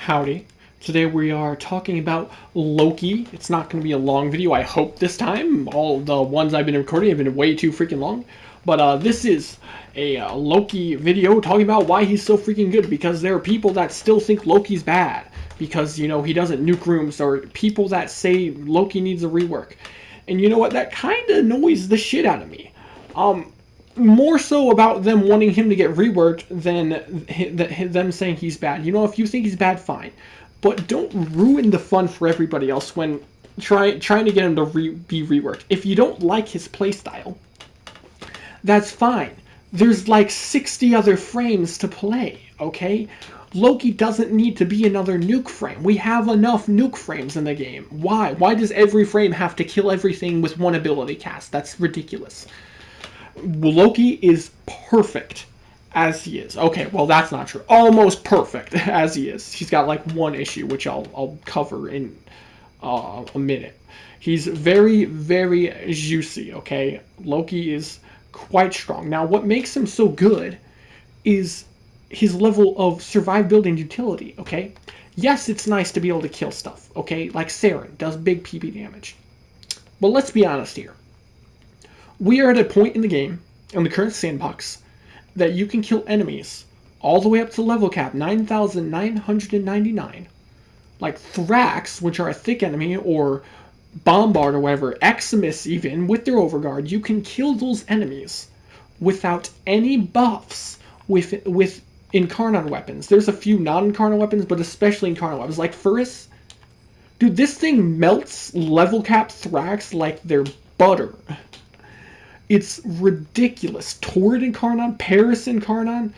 Howdy. Today we are talking about Loki. It's not going to be a long video, I hope this time. All the ones I've been recording have been way too freaking long. But this is a Loki video talking about why he's so freaking good. Because there are people that still think Loki's bad. Because, you know, he doesn't nuke rooms. Or people that say Loki needs a rework. And you know what? That kind of annoys the shit out of me. More so about them wanting him to get reworked than them saying he's bad. You know, if you think he's bad, fine. But don't ruin the fun for everybody else when trying to get him to be reworked. If you don't like his playstyle, that's fine. There's like 60 other frames to play, okay? Loki doesn't need to be another nuke frame. We have enough nuke frames in the game. Why? Why does every frame have to kill everything with one ability cast? That's ridiculous. Loki is perfect as he is. Okay, well that's not true. Almost perfect as he is. He's got like one issue, which I'll cover in a minute. He's very, very juicy, okay? Loki is quite strong. Now, what makes him so good is his level of survivability and utility, okay? Yes, it's nice to be able to kill stuff, okay? Like Saren does big PP damage. But let's be honest here. We are at a point in the game, in the current sandbox, that you can kill enemies all the way up to level cap 9,999. Like Thrax, which are a thick enemy, or Bombard or whatever, Eximus even, with their overguard, you can kill those enemies without any buffs with Incarnate weapons. There's a few non-Incarnate weapons, but especially Incarnate weapons, like Furus. Dude, this thing melts level cap Thrax like they're butter. It's ridiculous. Torrid Incarnon, Paris Incarnon,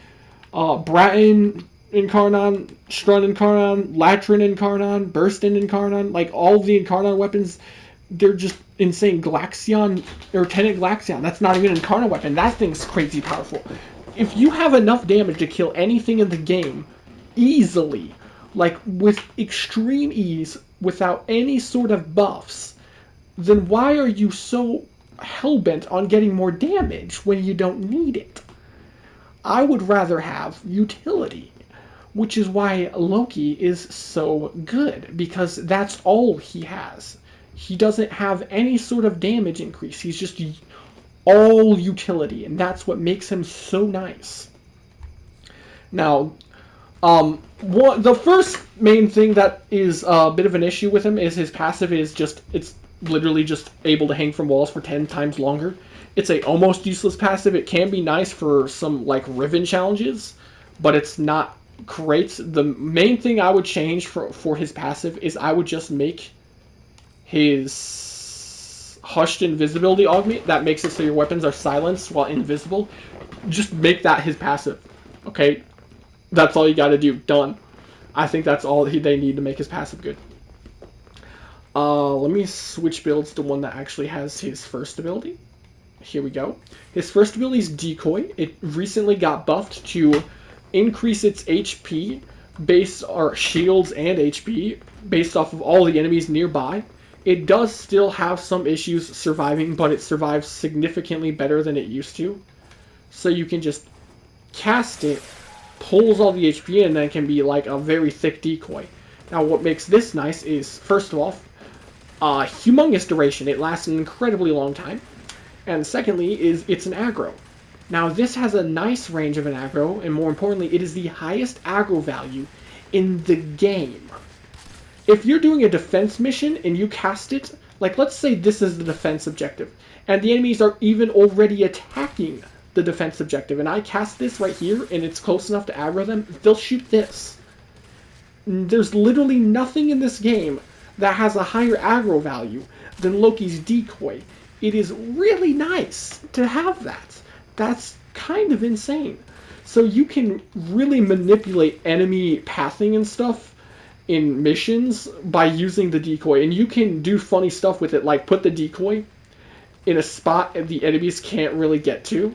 Bratton Incarnon, Strun Incarnon, Latrin Incarnon, Burstin Incarnon, like all the Incarnon weapons, they're just insane. Glaxion, or Tenant Glaxion, that's not even an Incarnon weapon. That thing's crazy powerful. If you have enough damage to kill anything in the game, easily, like with extreme ease, without any sort of buffs, then why are you so hellbent on getting more damage when you don't need it? I would rather have utility, which is why Loki is so good, because that's all he has. He doesn't have any sort of damage increase. He's just all utility, and that's what makes him so nice. Now, the first main thing that is a bit of an issue with him is his passive is just, it's literally just able to hang from walls for 10 times longer. It's a almost useless passive. It can be nice for some like Riven challenges, but it's not great. The main thing I would change for his passive is I would just make his hushed invisibility augment. That makes it so your weapons are silenced while invisible. Just make that his passive. Okay? That's all you gotta do. Done. I think that's all they need to make his passive good. Let me switch builds to one that actually has his first ability. Here we go. His first ability is Decoy. It recently got buffed to increase its HP or shields and HP based off of all the enemies nearby. It does still have some issues surviving, but it survives significantly better than it used to. So you can just cast it, pulls all the HP in, and then can be like a very thick decoy. Now what makes this nice is, first of all, humongous duration. It lasts an incredibly long time. And secondly is it's an aggro. Now this has a nice range of an aggro, and more importantly, it is the highest aggro value in the game. If you're doing a defense mission and you cast it, like let's say this is the defense objective, and the enemies are even already attacking the defense objective, and I cast this right here and it's close enough to aggro them, they'll shoot this. There's literally nothing in this game that has a higher aggro value than Loki's Decoy. It is really nice to have that. That's kind of insane. So you can really manipulate enemy pathing and stuff in missions by using the Decoy. And you can do funny stuff with it, like put the Decoy in a spot the enemies can't really get to.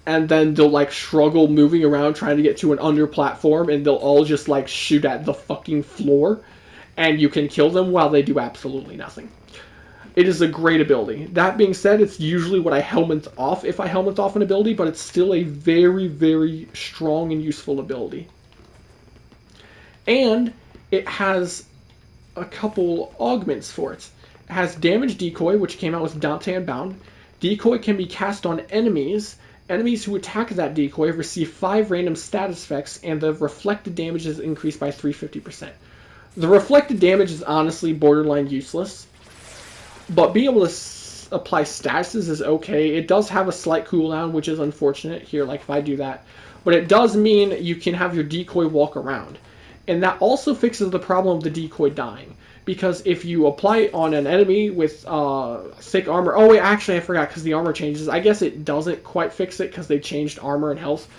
And then they'll like struggle moving around trying to get to an under platform, and they'll all just like shoot at the fucking floor. And you can kill them while they do absolutely nothing. It is a great ability. That being said, it's usually what I helmet off if I helmet off an ability, but it's still a very, very strong and useful ability. And it has a couple augments for it. It has Damage Decoy, which came out with Dante Unbound. Decoy can be cast on enemies. Enemies who attack that decoy receive 5 random status effects, and the reflected damage is increased by 350%. The reflected damage is honestly borderline useless, but being able to apply statuses is okay. It does have a slight cooldown, which is unfortunate here, like if I do that. But it does mean you can have your decoy walk around. And that also fixes the problem of the decoy dying. Because if you apply it on an enemy with thick armor... Oh, wait, actually, I forgot, because the armor changes. I guess it doesn't quite fix it, because they changed armor and health.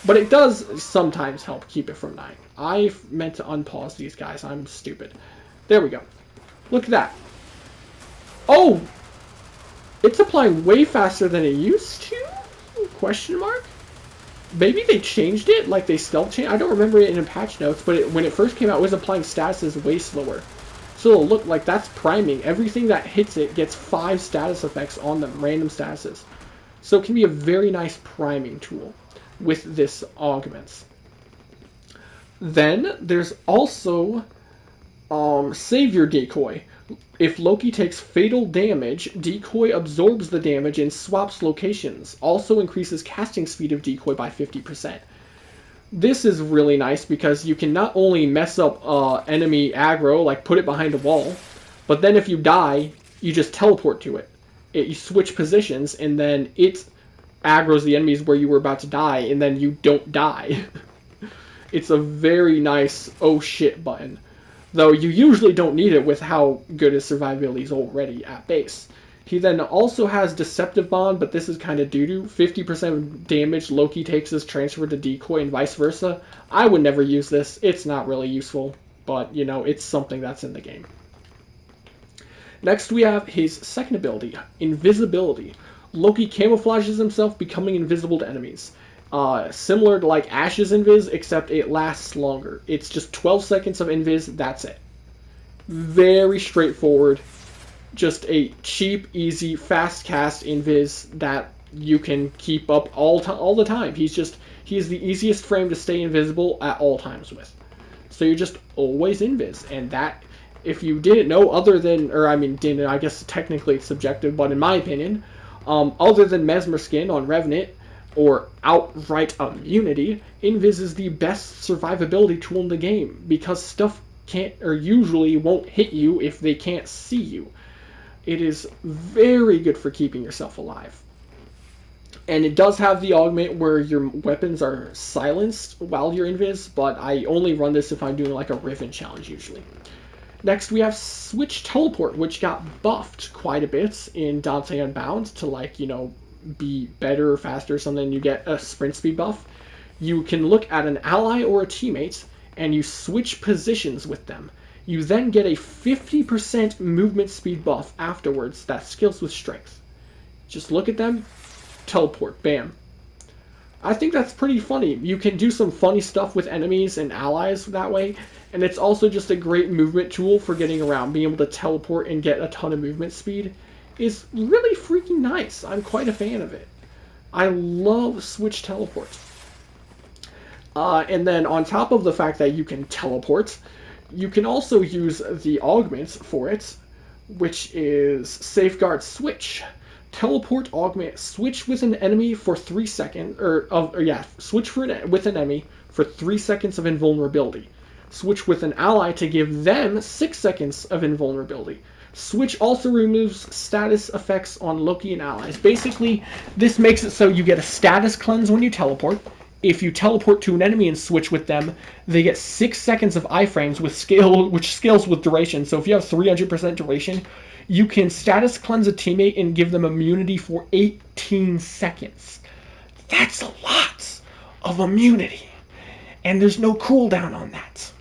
But it does sometimes help keep it from dying. I meant to unpause these guys. I'm stupid. There we go. Look at that. Oh! It's applying way faster than it used to? Question mark? Maybe they changed it? Like they stealth changed? I don't remember it in the patch notes, but when it first came out, it was applying statuses way slower. So it'll look like that's priming. Everything that hits it gets 5 status effects on them, random statuses. So it can be a very nice priming tool with this augments. Then there's also Savior Decoy. If Loki takes fatal damage, Decoy absorbs the damage and swaps locations. Also increases casting speed of Decoy by 50%. This is really nice because you can not only mess up enemy aggro, like put it behind a wall, but then if you die, you just teleport to it. You switch positions, and then it aggroes the enemies where you were about to die, and then you don't die. It's a very nice oh shit button. Though you usually don't need it with how good his survivability is already at base. He then also has Deceptive Bond, but this is kind of doo-doo. 50% of damage Loki takes is transferred to Decoy and vice versa. I would never use this. It's not really useful, but, you know, it's something that's in the game. Next we have his second ability, Invisibility. Loki camouflages himself, becoming invisible to enemies. Similar to like Ash's Invis, except it lasts longer. It's just 12 seconds of Invis, that's it. Very straightforward. Just a cheap, easy, fast cast Invis that you can keep up all the time. He's the easiest frame to stay invisible at all times with. So you're just always Invis, and that, if you didn't know, other than, or I mean didn't, I guess technically it's subjective, but in my opinion, other than Mesmer Skin on Revenant, or outright immunity, Invis is the best survivability tool in the game, because stuff can't, or usually won't hit you if they can't see you. It is very good for keeping yourself alive. And it does have the augment where your weapons are silenced while you're invis, but I only run this if I'm doing like a Riven challenge usually. Next we have Switch Teleport, which got buffed quite a bit in Dante Unbound to, like, you know, be better or faster or something. You get a sprint speed buff. You can look at an ally or a teammate and you switch positions with them. You then get a 50% movement speed buff afterwards that scales with strength. Just look at them, teleport, bam. I think that's pretty funny. You can do some funny stuff with enemies and allies that way, and it's also just a great movement tool for getting around. Being able to teleport and get a ton of movement speed is really freaking nice. I'm quite a fan of it. I love Switch Teleport. And then on top of the fact that you can teleport, you can also use the augments for it, which is Safeguard Switch. Teleport augment. Switch with an enemy for 3 seconds, switch with an enemy for 3 seconds of invulnerability. Switch with an ally to give them 6 seconds of invulnerability. Switch also removes status effects on Loki and allies. Basically, this makes it so you get a status cleanse when you teleport. If you teleport to an enemy and switch with them, they get 6 seconds of iframes which scales with duration. So if you have 300% duration, you can status cleanse a teammate and give them immunity for 18 seconds. That's a lot of immunity. And there's no cooldown on that.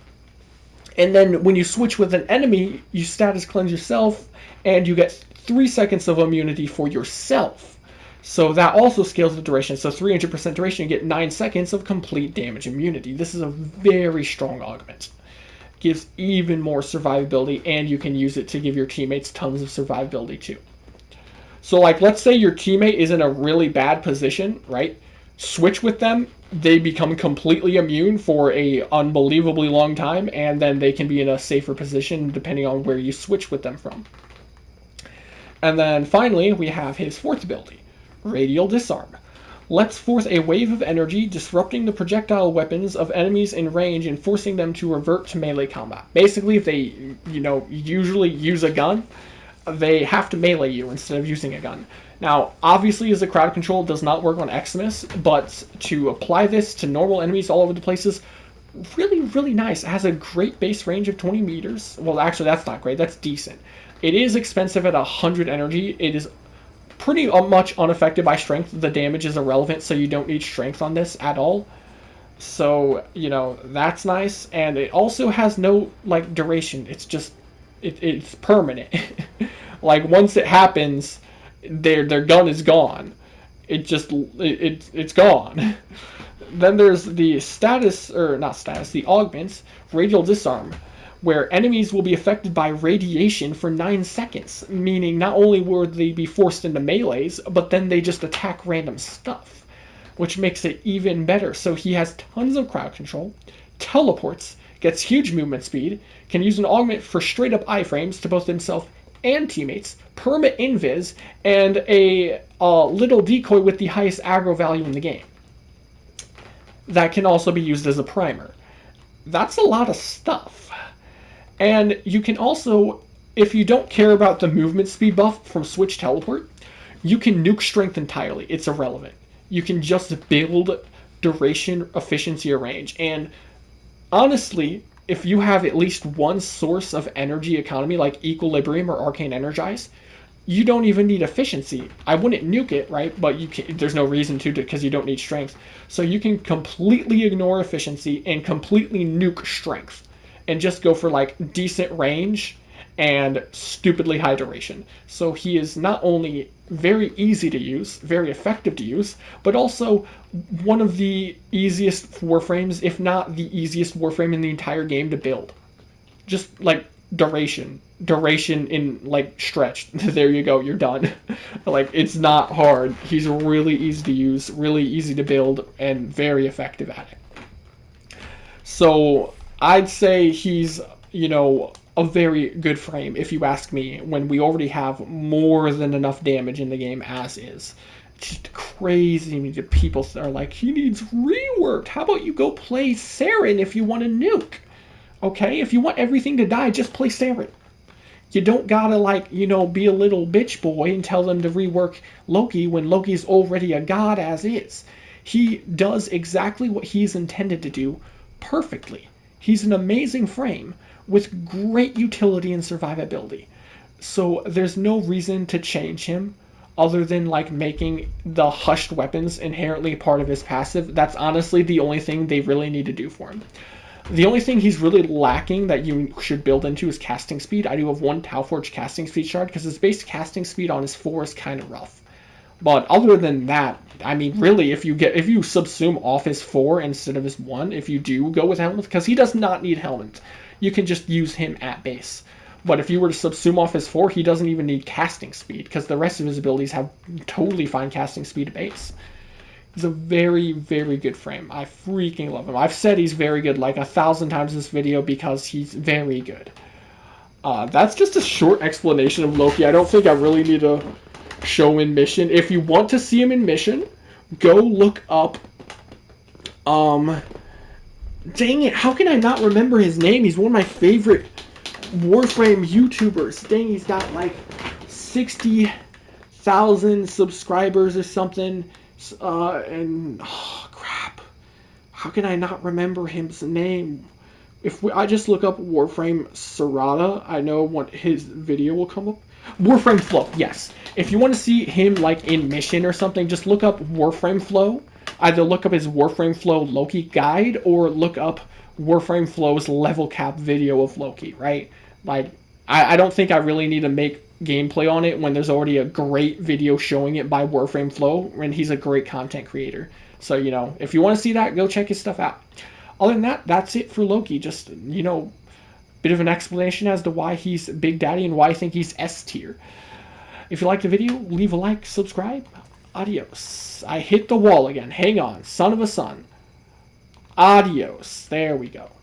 And then when you switch with an enemy, you status cleanse yourself, and you get 3 seconds of immunity for yourself. So that also scales the duration. So 300% duration, you get 9 seconds of complete damage immunity. This is a very strong augment. Gives even more survivability, and you can use it to give your teammates tons of survivability too. So like, let's say your teammate is in a really bad position, right? Switch with them, they become completely immune for a unbelievably long time, and then they can be in a safer position depending on where you switch with them from. And then finally, we have his fourth ability, Radial Disarm. Lets forth a wave of energy, disrupting the projectile weapons of enemies in range and forcing them to revert to melee combat. Basically, if they, usually use a gun, they have to melee you instead of using a gun. Now, obviously, as a crowd control, it does not work on Eximus, but to apply this to normal enemies all over the places, really, really nice. It has a great base range of 20 meters. Well, actually, that's not great. That's decent. It is expensive at 100 energy. It is pretty much unaffected by strength. The damage is irrelevant, so you don't need strength on this at all. So, that's nice. And it also has no, duration. It's just, it's permanent. Once it happens, their gun is gone. It's gone. Then there's the the augments, Radial Disarm, where enemies will be affected by radiation for 9 seconds, meaning not only will they be forced into melees, but then they just attack random stuff, which makes it even better. So he has tons of crowd control, teleports, gets huge movement speed, can use an augment for straight up iframes to both himself and teammates, perma invis, and a little decoy with the highest aggro value in the game. That can also be used as a primer. That's a lot of stuff. And you can also, if you don't care about the movement speed buff from Switch Teleport, you can nuke strength entirely. It's irrelevant. You can just build duration, efficiency, or range. And honestly, if you have at least one source of energy economy, like Equilibrium or Arcane Energize, you don't even need efficiency. I wouldn't nuke it, right? But there's no reason to, because you don't need strength. So you can completely ignore efficiency and completely nuke strength and just go for decent range and stupidly high duration. So he is not only very easy to use, very effective to use, but also one of the easiest Warframes, if not the easiest Warframe in the entire game to build. Just duration in stretch. There you go, you're done. It's not hard. He's really easy to use, really easy to build, and very effective at it. So I'd say he's, a very good frame, if you ask me, when we already have more than enough damage in the game as is. It's just crazy that people are like, he needs reworked. How about you go play Saren if you want to nuke? Okay, if you want everything to die, just play Saren. You don't gotta, be a little bitch boy and tell them to rework Loki when Loki's already a god as is. He does exactly what he's intended to do perfectly. He's an amazing frame with great utility and survivability. So there's no reason to change him other than making the hushed weapons inherently part of his passive. That's honestly the only thing they really need to do for him. The only thing he's really lacking that you should build into is casting speed. I do have one Talforge casting speed shard because his base casting speed on his 4 is kind of rough. But other than that, I mean, really, if you subsume off his 4 instead of his 1, if you do go with Helmet, because he does not need Helmet, you can just use him at base. But if you were to subsume off his 4, he doesn't even need casting speed, because the rest of his abilities have totally fine casting speed at base. He's a very, very good frame. I freaking love him. I've said he's very good 1,000 times in this video because he's very good. That's just a short explanation of Loki. I don't think I really need to show in mission. If you want to see him in mission, go look up dang it, how can I not remember his name? He's one of my favorite Warframe YouTubers. Dang, he's got 60,000 subscribers or something. And crap, how can I not remember his name? I just look up Warframe Serrata, I know what his video will come up. Warframe Flow, yes. If you want to see him in mission or something, just look up Warframe Flow. Either look up his Warframe Flow Loki guide or look up Warframe Flow's level cap video of Loki, right? I don't think I really need to make gameplay on it when there's already a great video showing it by Warframe Flow, and he's a great content creator. So, if you want to see that, go check his stuff out. Other than that, that's it for Loki. Just, bit of an explanation as to why he's Big Daddy and why I think he's S tier. If you liked the video, leave a like, subscribe. Adios. I hit the wall again. Hang on. Son of a son. Adios. There we go.